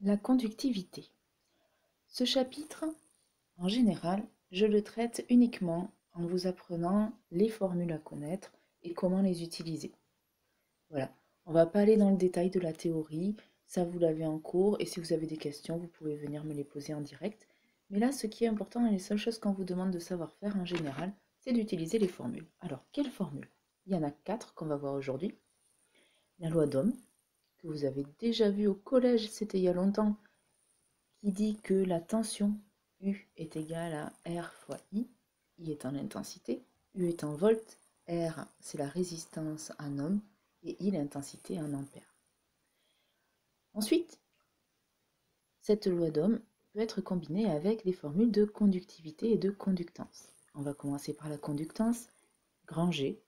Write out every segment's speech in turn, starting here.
La conductivité. Ce chapitre, en général, je le traite uniquement en vous apprenant les formules à connaître et comment les utiliser. Voilà, on va pas aller dans le détail de la théorie, ça vous l'avez en cours, et si vous avez des questions, vous pouvez venir me les poser en direct. Mais là, ce qui est important et les seules choses qu'on vous demande de savoir faire en général, c'est d'utiliser les formules. Alors, quelles formules? Il y en a 4 qu'on va voir aujourd'hui. La loi d'Ohm, que vous avez déjà vu au collège, c'était il y a longtemps, qui dit que la tension U est égale à R fois I étant l'intensité, U est en volts, R c'est la résistance en ohms et I l'intensité en ampères. Ensuite, cette loi d'Ohm peut être combinée avec les formules de conductivité et de conductance. On va commencer par la conductance, grand G,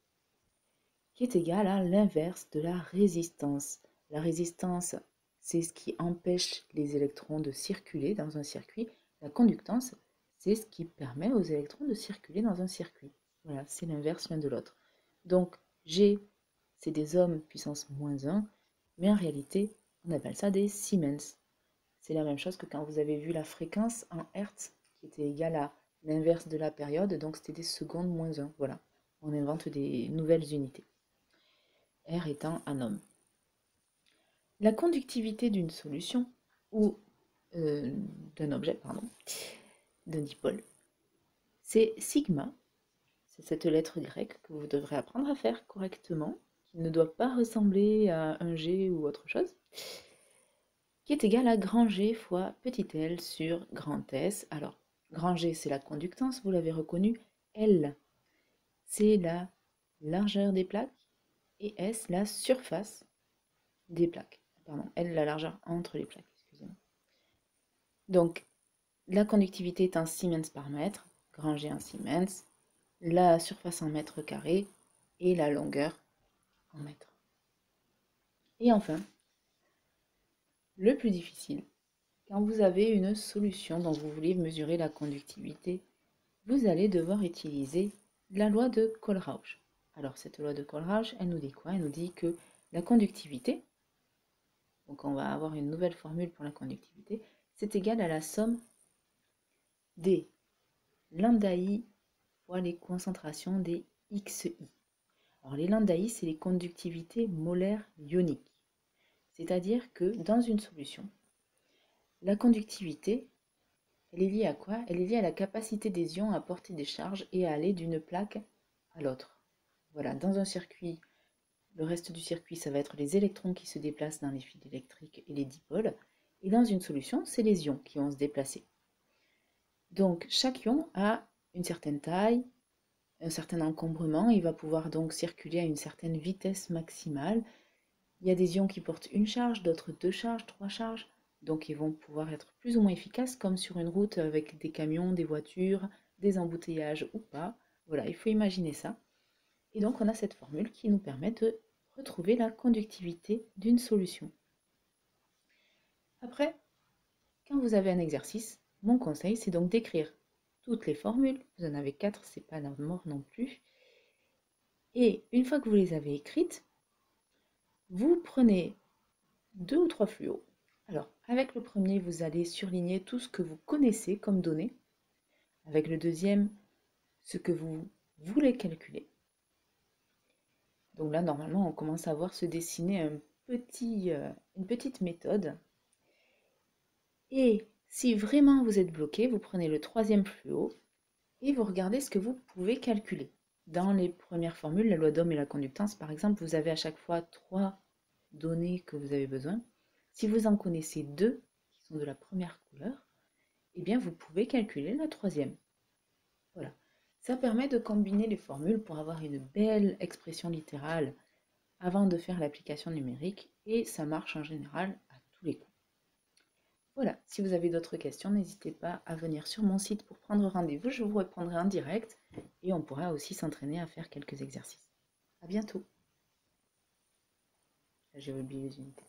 qui est égale à l'inverse de la résistance. La résistance, c'est ce qui empêche les électrons de circuler dans un circuit. La conductance, c'est ce qui permet aux électrons de circuler dans un circuit. Voilà, c'est l'inverse l'un de l'autre. Donc, G, c'est des ohms puissance moins 1, mais en réalité, on appelle ça des Siemens. C'est la même chose que quand vous avez vu la fréquence en Hertz, qui était égale à l'inverse de la période, donc c'était des secondes moins 1. Voilà, on invente des nouvelles unités. R étant un ohm. La conductivité d'une solution, ou d'un objet, pardon, d'un dipôle, c'est sigma, c'est cette lettre grecque que vous devrez apprendre à faire correctement, qui ne doit pas ressembler à un G ou autre chose, qui est égal à grand G fois petit l sur grand S. Alors, grand G, c'est la conductance, vous l'avez reconnu, L, c'est la largeur des plaques, et S, la surface des plaques. Pardon, L, la largeur entre les plaques, excusez-moi. Donc, la conductivité est en Siemens par mètre, grand G en Siemens, la surface en mètres carrés et la longueur en mètres. Et enfin, le plus difficile, quand vous avez une solution dont vous voulez mesurer la conductivité, vous allez devoir utiliser la loi de Kohlrausch. Alors cette loi de Kohlrausch, elle nous dit quoi? Elle nous dit que la conductivité, donc on va avoir une nouvelle formule pour la conductivité, c'est égal à la somme des lambda I fois les concentrations des XI. Alors les lambda I, c'est les conductivités molaires ioniques. C'est-à-dire que dans une solution, la conductivité, elle est liée à quoi? Elle est liée à la capacité des ions à porter des charges et à aller d'une plaque à l'autre. Voilà, dans un circuit, le reste du circuit, ça va être les électrons qui se déplacent dans les fils électriques et les dipôles. Et dans une solution, c'est les ions qui vont se déplacer. Donc chaque ion a une certaine taille, un certain encombrement, il va pouvoir donc circuler à une certaine vitesse maximale. Il y a des ions qui portent une charge, d'autres 2 charges, 3 charges, donc ils vont pouvoir être plus ou moins efficaces comme sur une route avec des camions, des voitures, des embouteillages ou pas. Voilà, il faut imaginer ça. Et donc on a cette formule qui nous permet de retrouver la conductivité d'une solution. Après, quand vous avez un exercice, mon conseil c'est donc d'écrire toutes les formules, vous en avez 4, c'est pas la mort non plus. Et une fois que vous les avez écrites, vous prenez 2 ou 3 fluos. Alors, avec le premier, vous allez surligner tout ce que vous connaissez comme données. Avec le deuxième, ce que vous voulez calculer. Donc là, normalement, on commence à voir se dessiner une petite méthode. Et si vraiment vous êtes bloqué, vous prenez le troisième fluo et vous regardez ce que vous pouvez calculer. Dans les premières formules, la loi d'Ohm et la conductance, par exemple, vous avez à chaque fois 3 données que vous avez besoin. Si vous en connaissez 2 qui sont de la première couleur, eh bien vous pouvez calculer la troisième. Voilà. Ça permet de combiner les formules pour avoir une belle expression littérale avant de faire l'application numérique et ça marche en général à tous les coups. Voilà, si vous avez d'autres questions, n'hésitez pas à venir sur mon site pour prendre rendez-vous, je vous répondrai en direct et on pourra aussi s'entraîner à faire quelques exercices. À bientôt. J'ai oublié les unités.